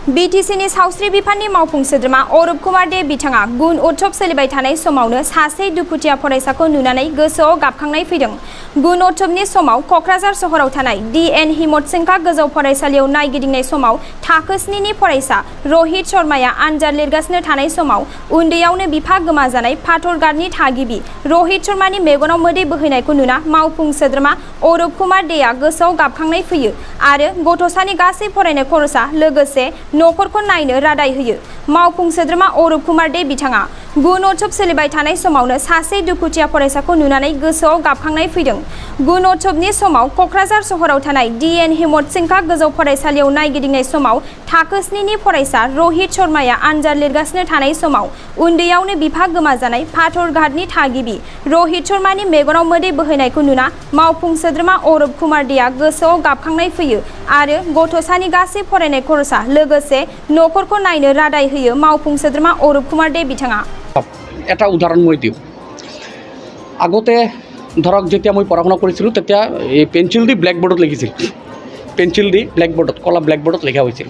बीटीसीनि सावस्रि बिफाननि मावफुं सोद्रोमा अरूप कुमार दे बिथाङा गुण उत्सव सोलिबाय थानाय समावनो सासे दुखुथिया फरायसाखौ नुनानै गोसोआव गाबखांनाय फैदों। गुण उत्सवनि समाव कक्राझार सहराव थानाय DN हिमतसिंखा गोजौ फरायसालियाव नायगिदिंनाय समाव थाखो 7 नि फरायसा रहित शर्माया आनजाद लिरगासिनो थानाय समाव उन्दैयावनो बिफा गोमाजानाय फाथरगारनि थागिबि रहित शर्मानि मेगनाव मोदै बोहैनायखौ नुना मावफुं सोद्रोमा अरूप कुमार देआ गोसोआव गाबखांनाय फैयो आरो गथ'सानि गासै फरायनाय खरसा लोगोसे नखरखौ नायनो रादाय होयो। मावफुं सोद्रोमा अरूप कुमार दे बिथाङा गुण उत्सव सोलिबाय थानाय समावनो सासे दुखुथिया फरायसाखौ नुनानै गोसोआव गाबखांनाय फैदों। गुण उत्सवनि समाव कक्राझार सहराव थानाय DN हिमतसिंखा गोजौ फरायसालियाव नायगिदिंनाय समाव थाखो 7 नि फरायसा रहित शर्माया आनजाद लिरगासिनो थानाय समाव उन्दैयावनो बिफा गोमाजानाय फाथरघाटनि थागिबि रहित शर्मानि मेगनाव मोदै बोहैनायखौ नुना मावफुं सोद्रोमा अरूप कुमार देआ गोसोआव गाबखांनाय फैयो आरो गथ'सानि गासै फरायनाय खरसा लोगोसे नखरखौ नायनो रादाय होयो। मावफुं सोद्रोमा अरूप कुमार दे बिथाङा এটা উদাহৰণ মই দিওঁ। আগতে ধৰক যেতিয়া মই পঢ়া শুনা কৰিছিলোঁ তেতিয়া এই পেঞ্চিল দি ব্লেকবোৰ্ডত লিখিছিল, পেঞ্চিল দি ব্লেকবোৰ্ডত কলা ব্লেকবোৰ্ডত লিখা হৈছিল।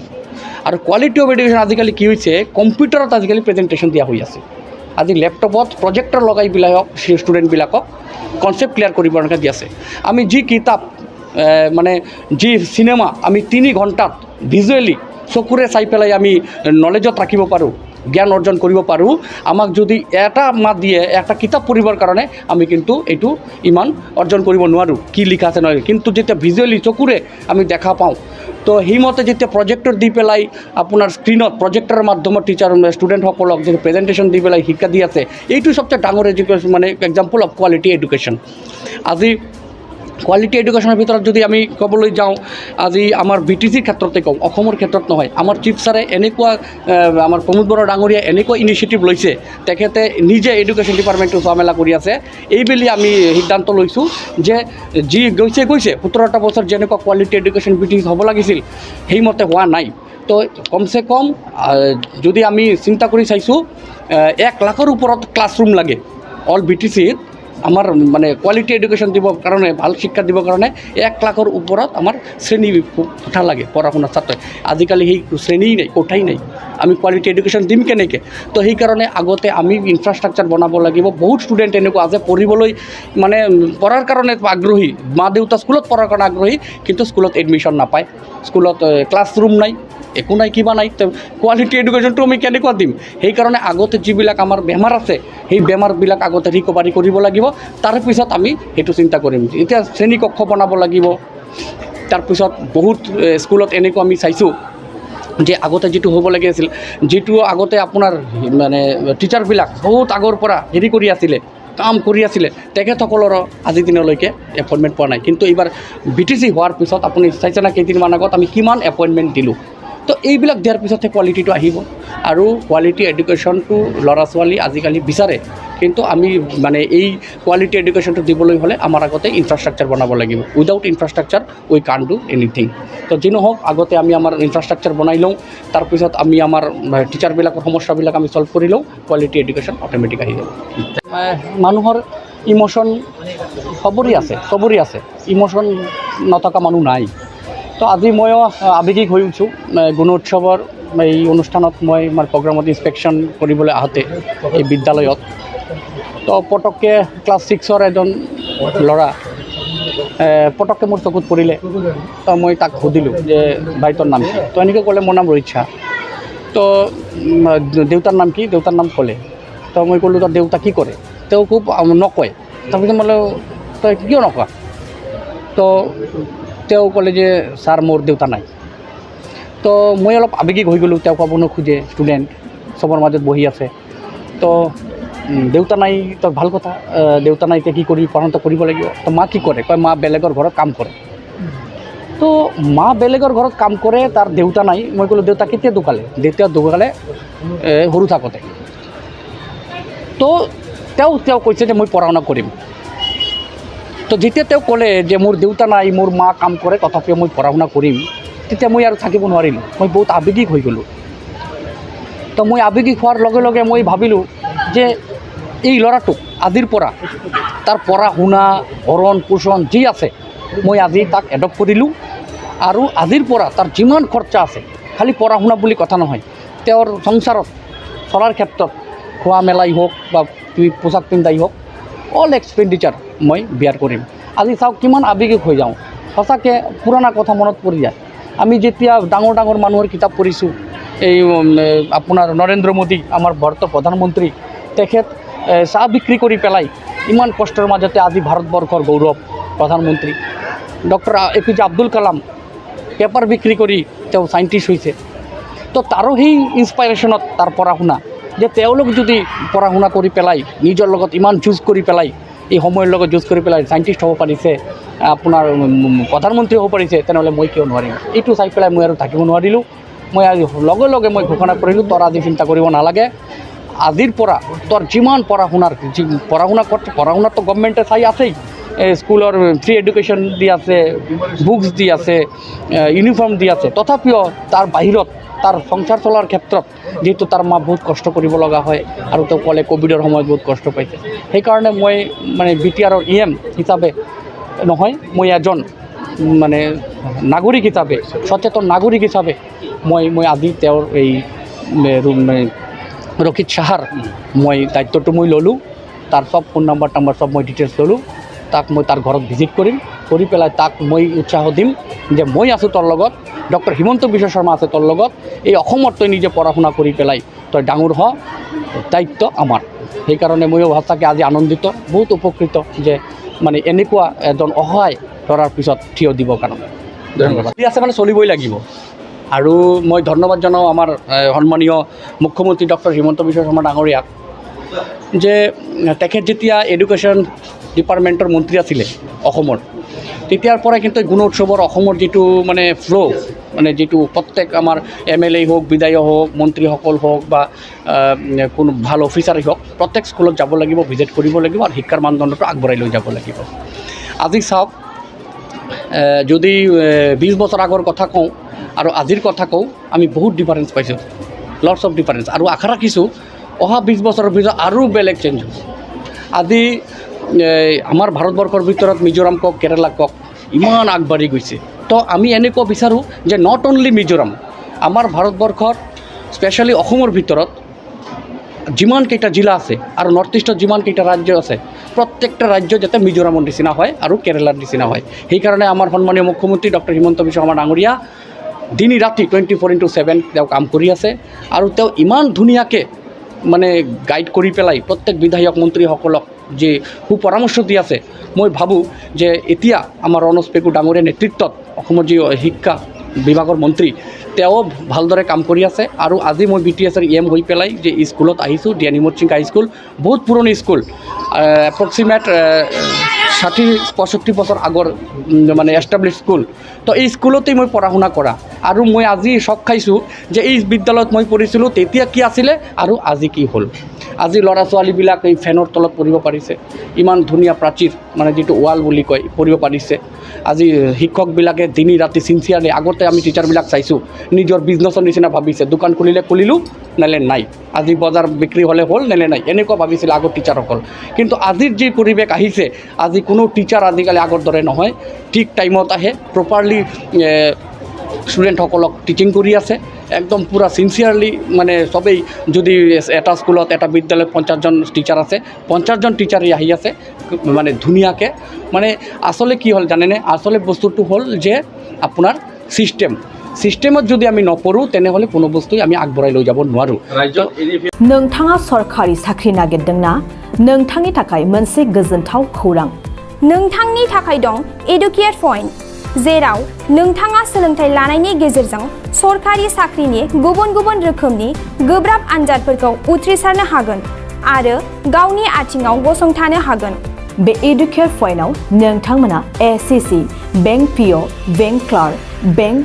আৰু কোৱালিটি অফ এডুকেশ্যন আজিকালি কি হৈছে, কম্পিউটাৰত আজিকালি প্ৰেজেণ্টেশ্যন দিয়া হৈ আছে। আজি লেপটপত প্ৰজেক্টৰ লগাই বিলাকক ষ্টুডেণ্টবিলাকক কনচেপ্ট ক্লিয়াৰ কৰিব কাৰণে দি আছে। আমি যি কিতাপ মানে যি চিনেমা আমি 3 ঘণ্টাত ভিজুৱেলি চকুৰে চাই পেলাই আমি নলেজত ৰাখিব পাৰোঁ, জ্ঞান অৰ্জন কৰিব পাৰোঁ। আমাক যদি এটা মাত দিয়ে একটা কিতাপ পঢ়িবৰ কাৰণে আমি কিন্তু এইটো ইমান অৰ্জন কৰিব নোৱাৰোঁ, কি লিখা আছে নহয়। কিন্তু যেতিয়া ভিজুৱেলি চকুৰে আমি দেখা পাওঁ তো সেইমতে যেতিয়া প্ৰজেক্টৰ দি পেলাই আপোনাৰ স্ক্ৰীণত প্ৰজেক্টৰৰ মাধ্যমত টিচাৰ ষ্টুডেণ্টসকলক যে প্ৰেজেণ্টেশ্যন দি পেলাই শিক্ষা দি আছে, এইটো সবচেয়ে ডাঙৰ এডুকেশ্যন মানে এক্সাম্পল অফ কোৱালিটি এডুকেশ্যন। আজি কোৱালিটি এডুকেশ্যনৰ ভিতৰত যদি আমি ক'বলৈ যাওঁ, আজি আমাৰ BTCৰ ক্ষেত্ৰতে কওঁ, অসমৰ ক্ষেত্ৰত নহয়। আমাৰ চিফ ছাৰে এনেকুৱা আমাৰ প্ৰমোদ বৰা ডাঙৰীয়া এনেকুৱা ইনিচিয়েটিভ লৈছে, তেখেতে নিজে এডুকেশ্যন ডিপাৰ্টমেণ্টটো চোৱা মেলা কৰি আছে। এইবুলি আমি সিদ্ধান্ত লৈছোঁ যে যি গৈছে 17টা বছৰ যেনেকুৱা কোৱালিটি এডুকেশ্যন BTC হ'ব লাগিছিল সেইমতে হোৱা নাই। তো কমচে কম যদি আমি চিন্তা কৰি চাইছোঁ 1 লাখৰ ওপৰত ক্লাছৰুম লাগে অল BTCত। আমাৰ মানে কোৱালিটি এডুকেশ্যন দিবৰ কাৰণে, ভাল শিক্ষা দিবৰ কাৰণে 1 লাখৰ ওপৰত আমাৰ শ্ৰেণী কোঠা লাগে পঢ়া শুনাৰ ছাত্ৰ। আজিকালি সেই শ্ৰেণী নাই, কোঠাই নাই। আমি কোৱালিটি এডুকেশ্যন দিম কেনেকৈ? তো সেইকাৰণে আগতে আমি ইনফ্ৰাষ্ট্ৰাকচাৰ বনাব লাগিব। বহুত ষ্টুডেণ্ট এনেকুৱা আছে পঢ়িবলৈ মানে পঢ়াৰ কাৰণে আগ্ৰহী, মা দেউতা স্কুলত পঢ়াৰ কাৰণে আগ্ৰহী, কিন্তু স্কুলত এডমিশ্যন নাপায়, স্কুলত ক্লাছৰুম নাই, একো নাই, কিবা নাই। তো কোৱালিটি এডুকেশ্যনটো আমি কেনেকুৱা দিম? সেইকাৰণে আগতে যিবিলাক আমাৰ বেমাৰ আছে সেই বেমাৰবিলাক আগতে ৰিকভাৰী কৰিব লাগিব, তাৰপিছত আমি সেইটো চিন্তা কৰিম। এতিয়া শ্ৰেণীকক্ষ বনাব লাগিব। তাৰপিছত বহুত স্কুলত এনেকুৱা আমি চাইছোঁ যে আগতে যিটো হ'ব লাগি আছিল, যিটো আগতে আপোনাৰ মানে টিচাৰবিলাক বহুত আগৰ পৰা হেৰি কৰি আছিলে, কাম কৰি আছিলে, তেখেতসকলৰো আজি দিনলৈকে এপইণ্টমেণ্ট পোৱা নাই। কিন্তু এইবাৰ BTC হোৱাৰ পিছত আপুনি চাইছে না, কেইদিনমান আগত আমি কিমান এপইণ্টমেণ্ট দিলোঁ। তো এইবিলাক দিয়াৰ পিছতহে কোৱালিটিটো আহিব। আৰু কোৱালিটি এডুকেশ্যনটো ল'ৰা ছোৱালী আজিকালি বিচাৰে, কিন্তু আমি মানে এই কোৱালিটি এডুকেশ্যনটো দিবলৈ হ'লে আমাৰ আগতে ইনফ্ৰাষ্ট্ৰাকচাৰ বনাব লাগিব। উইদাউট ইনফ্ৰাষ্ট্ৰাকচাৰ উই কান ডু এনিথিং। তো যি নহওক, আগতে আমি আমাৰ ইনফ্ৰাষ্ট্ৰাকচাৰ বনাই লওঁ, তাৰপিছত আমি আমাৰ টিচাৰবিলাকৰ সমস্যাবিলাক আমি চল্ভ কৰি লওঁ, কোৱালিটি এডুকেশ্যন অট'মেটিক আহি যাব। মানুহৰ ইম'শ্যন চবৰে আছে, ইম'শ্যন নথকা মানুহ নাই। তো আজি ময়ো আৱেগিক হৈ উঠছোঁ। গুণোৎসৱৰ এই অনুষ্ঠানত মই আমাৰ প্ৰগ্ৰামত ইনস্পেকশ্যন কৰিবলৈ আহোঁতে এই বিদ্যালয়ত, তো পটককৈ ক্লাছ 6ৰ এজন ল'ৰা পটককৈ মোৰ চকুত পৰিলে। তো মই তাক সুধিলোঁ যে ভাই তোৰ নাম কি? তো এনেকৈ ক'লে মোৰ নাম ৰোহিত শ্বাহ। তো দেউতাৰ নাম কি? দেউতাৰ নাম ক'লে। তো মই ক'লোঁ তোৰ দেউতা কি কৰে? তেওঁ খুব নকয়। তাৰপিছত মই তই কিয় নকোৱা? তো তেওঁ ক'লে যে ছাৰ মোৰ দেউতা নাই। তো মই অলপ আৱেগিক হৈ গ'লোঁ। তেওঁ ক'ব নোখোজে, ষ্টুডেণ্ট চবৰ মাজত বহি আছে। তো দেউতা নাই, তো ভাল কথা, দেউতা নাই এতিয়া কি কৰি পঢ়া কৰিব লাগিব। তো মা কি কৰে? কয় মা বেলেগৰ ঘৰত কাম কৰে। তো মা বেলেগৰ ঘৰত কাম কৰে, তাৰ দেউতা নাই। মই ক'লোঁ দেউতা কেতিয়া ঢুকালে? দেউতা ঢুকালে সৰু থাকোঁতে। তো তেওঁ কৈছে যে মই পঢ়া শুনা কৰিম। তো যেতিয়া তেওঁ ক'লে যে মোৰ দেউতা নাই, মোৰ মা কাম কৰে, তথাপিও মই পঢ়া শুনা কৰিম, তেতিয়া মই আৰু থাকিব নোৱাৰিলোঁ। মই বহুত আৱেগিক হৈ গ'লোঁ। তো মই আৱেগিক হোৱাৰ লগে লগে মই ভাবিলোঁ যে এই ল'ৰাটোক আজিৰ পৰা তাৰ পঢ়া শুনা ভৰণ পোষণ যি আছে মই আজি তাক এডপ্ট কৰিলোঁ। আৰু আজিৰ পৰা তাৰ যিমান খৰচা আছে খালি পঢ়া শুনা বুলি কথা নহয় তেওঁৰ সংসাৰত চলাৰ ক্ষেত্ৰত খোৱা মেলাই হওক বা পোচাক পিন্ধাই হওক অল এক্সপেণ্ডিচাৰ মই বিয়াৰ কৰিম আজি চাওক কিমান আৱেগিক হৈ যাওঁ সঁচাকৈ পুৰণা কথা মনত পৰি যায় আমি যেতিয়া ডাঙৰ ডাঙৰ মানুহৰ কিতাপ পঢ়িছোঁ এই আপোনাৰ নৰেন্দ্ৰ মোদী আমাৰ ভাৰতৰ প্ৰধানমন্ত্ৰী তেখেত চাহ বিক্ৰী কৰি পেলাই ইমান কষ্টৰ মাজতে আজি ভাৰতবৰ্ষৰ গৌৰৱ প্ৰধানমন্ত্ৰী doctor APJ Abdul Kalam paper বিক্ৰী কৰি তেওঁ চাইণ্টিষ্ট হৈছে তো তাৰো সেই ইনস্পাইৰেশ্যনত তাৰ পঢ়া শুনা যে তেওঁলোক যদি পঢ়া শুনা কৰি পেলাই নিজৰ লগত ইমান যুঁজ কৰি পেলাই এই সময়ৰ লগত যুঁজ কৰি পেলাই চাইণ্টিষ্ট হ'ব পাৰিছে আপোনাৰ প্ৰধানমন্ত্ৰী হ'ব পাৰিছে তেনেহ'লে মই কিয় নোৱাৰিম এইটো চাই পেলাই মই আৰু থাকিব নোৱাৰিলোঁ মই আজি লগে লগে মই ঘোষণা কৰিলোঁ তোৰ আজি চিন্তা কৰিব নালাগে আজিৰ পৰা তোৰ যিমান পঢ়া শুনাতো গভৰ্ণমেণ্টে চাই আছেই স্কুলৰ ফ্ৰী এডুকেশ্যন দি আছে বুকছ দি আছে ইউনিফৰ্ম দি আছে তথাপিও তাৰ বাহিৰত তাৰ সংসাৰ চলাৰ ক্ষেত্ৰত যিহেতু তাৰ মা বহুত কষ্ট কৰিব লগা হয় আৰু তেওঁ ক'লে ক'ভিডৰ সময়ত বহুত কষ্ট পাইছে সেইকাৰণে মই মানে BTRৰ EM হিচাপে নহয় মই এজন মানে নাগৰিক হিচাপে সচেতন নাগৰিক হিচাপে মই আজি তেওঁৰ এই ৰক্ষিত সাহাৰ মই দায়িত্বটো মই ল'লোঁ তাৰ সব ফোন নাম্বাৰ সব মই ডিটেইলছ ল'লোঁ তাক মই তাৰ ঘৰত ভিজিট কৰিম কৰি পেলাই তাক মই উৎসাহ দিম যে মই আছোঁ তোৰ লগত ডক্টৰ হিমন্ত বিশ্ব শৰ্মা আছে তোৰ লগত এই অসমত তই নিজে পঢ়া শুনা কৰি পেলাই তই ডাঙৰ হ দায়িত্ব আমাৰ সেইকাৰণে ময়ো সঁচাকৈ আজি আনন্দিত বহুত উপকৃত যে মানে এনেকুৱা এজন অসহায় ল'ৰাৰ পিছত থিয় দিবৰ কাৰণে ধন্যবাদ আছে মানে চলিবই লাগিব আৰু মই ধন্যবাদ জনাওঁ আমাৰ সন্মানীয় মুখ্যমন্ত্ৰী ডক্টৰ হিমন্ত বিশ্ব শৰ্মা ডাঙৰীয়াক যে তেখেত যেতিয়া এডুকেশ্যন ডিপাৰ্টমেণ্টৰ মন্ত্ৰী আছিলে অসমৰ তেতিয়াৰ পৰাই কিন্তু গুণোৎসৱৰ অসমৰ যিটো মানে ফ্ল' মানে যিটো প্ৰত্যেক আমাৰ MLA হওক বিধায়ক হওক মন্ত্ৰীসকল হওক বা কোনো ভাল অফিচাৰেই হওক প্ৰত্যেক স্কুলত যাব লাগিব ভিজিট কৰিব লাগিব আৰু শিক্ষাৰ মানদণ্ডটো আগবঢ়াই লৈ যাব লাগিব আজি চাওক যদি 20 বছৰ আগৰ কথা কওঁ আৰু আজিৰ কথা কওঁ আমি বহুত ডিফাৰেঞ্চ পাইছোঁ লটছ অফ ডিফাৰেঞ্চ আৰু আশা ৰাখিছোঁ অহা 20 বছৰৰ ভিতৰত আৰু বেলেগ চেঞ্জ হ'ব আজি আমাৰ ভাৰতবৰ্ষৰ ভিতৰত মিজোৰাম কওক কেৰালা কওক ইমান আগবাঢ়ি গৈছে তো আমি এনেকুৱা বিচাৰোঁ যে নট অনলি মিজোৰাম আমাৰ ভাৰতবৰ্ষৰ স্পেচিয়েলি অসমৰ ভিতৰত যিমানকেইটা জিলা আছে আৰু নৰ্থ ইষ্টত যিমানকেইটা ৰাজ্য আছে প্ৰত্যেকটা ৰাজ্য যাতে মিজোৰামৰ নিচিনা হয় আৰু কেৰালাৰ নিচিনা হয় সেইকাৰণে আমাৰ সন্মানীয় মুখ্যমন্ত্ৰী ডক্টৰ হিমন্ত বিশ্ব শৰ্মা ডাঙৰীয়া দিন ৰাতি 24/7 তেওঁ কাম কৰি আছে আৰু তেওঁ ইমান ধুনীয়াকৈ মানে গাইড কৰি পেলাই প্ৰত্যেক বিধায়ক মন্ত্ৰীসকলক যে সুপৰামৰ্শ দি আছে মই ভাবোঁ যে এতিয়া আমাৰ ৰণোজ পেগু ডাঙৰীয়াৰ নেতৃত্বত অসমৰ যি শিক্ষা বিভাগৰ মন্ত্ৰী তেওঁ ভালদৰে কাম কৰি আছে আৰু আজি মই BTSৰ EM হৈ পেলাই যে স্কুলত আহিছোঁ ডিয়ান হিমত সিং হাইস্কুল বহুত পুৰণি স্কুল এপ্ৰক্সিমেট 60-65 বছৰ আগৰ মানে এষ্টাব্লিছ স্কুল তো এই স্কুলতেই মই পঢ়া শুনা কৰা আৰু মই আজি চক খাইছোঁ যে এই বিদ্যালয়ত মই পঢ়িছিলোঁ তেতিয়া কি আছিলে আৰু আজি কি হ'ল আজি ল'ৰা ছোৱালীবিলাক এই ফেনৰ তলত পঢ়িব পাৰিছে ইমান ধুনীয়া প্ৰাচীৰ মানে যিটো ৱাল বুলি কয় পঢ়িব পাৰিছে আজি শিক্ষকবিলাকে দিন ৰাতি চিনচিয়াৰলি আগতে আমি টিচাৰবিলাক চাইছোঁ নিজৰ বিজনেছৰ নিচিনা ভাবিছে দোকান খুলিলে খুলিলোঁ নেলে নাই আজি বজাৰ বিক্ৰী হ'লে হ'ল নেলে নাই এনেকুৱা ভাবিছিল আগৰ টিচাৰসকল কিন্তু আজিৰ যি পৰিৱেশ আহিছে আজি কোনো টিচাৰ আজিকালি আগৰ দৰে নহয় ঠিক টাইমত আহে প্ৰপাৰলি ষ্টুডেণ্টসকলক টিচিং কৰি আছে একদম পূৰা চিনচিয়াৰলি মানে চবেই যদি এটা স্কুলত এটা বিদ্যালয়ত 50জন টিচাৰ আছে 50জন টিচাৰেই আহি আছে মানে ধুনীয়াকৈ মানে আচলতে কি হ'ল জানেনে আচলতে বস্তুটো হ'ল যে আপোনাৰ সিস্টেমত যদি আমি নপঢ়ো তেনেহ'লে কোনো বস্তুই আমি আগবঢ়াই লৈ যাব নোৱাৰোঁ नोंथाङा सरखारि साख्रि नागिरदोंना नोंथांनि थाखाय मोनसे गोजोनथाव खौरां नोंथांनि थाखाय दं एडुकेट पॉइन्ट जेराव नोंथाङा सोलोंथाइ लानायनि गेजेरजों सरखारि साख्रिनि गुबुन गुबुन रोखोमनि गोब्राब आनजादफोरखौ उथ्रिसारनो हागोन आरो गावनि आथिङाव गसंथानो हागोन बे एडुकेट पॉइन्टआव नोंथांमोना SSC bank PO bank clerk bank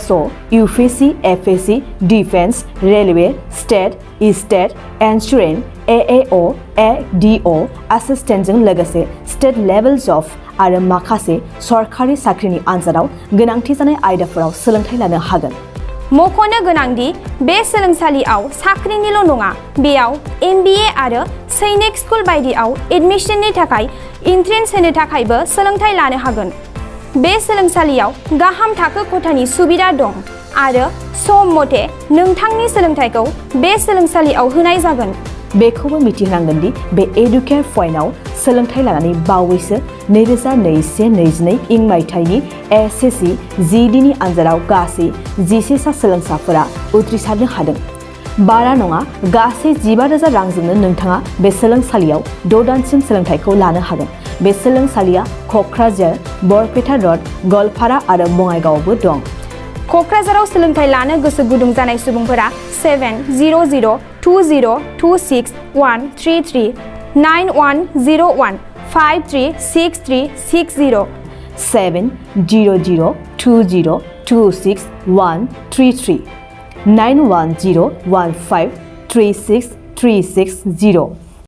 SO UPSC FSC defence railway state insurance AAO ADO एसिस्टेन्टजों लोगोसे स्टेट लेभेल जब आरो माखासे सरखारि साख्रिनि आनजादाव गोनांथि जानाय आयदाफोराव सोलोंथाइ लानो हागोन मख'नो गोनांदि बे सोलोंसालियाव साख्रिनिल' नङा बेयाव MBA आरो सैनिक स्कुल बायदियाव एडमिशननि थाखाय एन्ट्रेन्स होनो थाखायबो सोलोंथाइ लानो हागोन बे सोलोंसालियाव गाहाम थाखो खथानि सुबिदा दं आरो सम मथे नोंथांनि सोलोंथाइखौ बे सोलोंसालियाव होनाय जागोन। बेखौबो मिथिहोनांगोन दि बे एडुकेट पइन्टआव सोलोंथाइ लानानै बावैसो 2021-22 इं मायथाइनि SSC GDनि आनजादाव गासै 11 सा सोलोंसाफोरा उथ्रिसारनो हादों। बारा नङा गासै 15,000 रांजोंनो नोंथाङा बे सोलोंसालियाव 6 दानसिम सोलोंथाइखौ लानो हागोन। बे सोलोंसालिया क'क्राझार, बरपेटा रड, गवालपारा आरो बङाइगावआवबो दं। क'क्राझाराव सोलोंथाइ लानो गोसो गुदुं जानाय सुबुंफोरा 700262133 9101 536360 70020262133 9101536360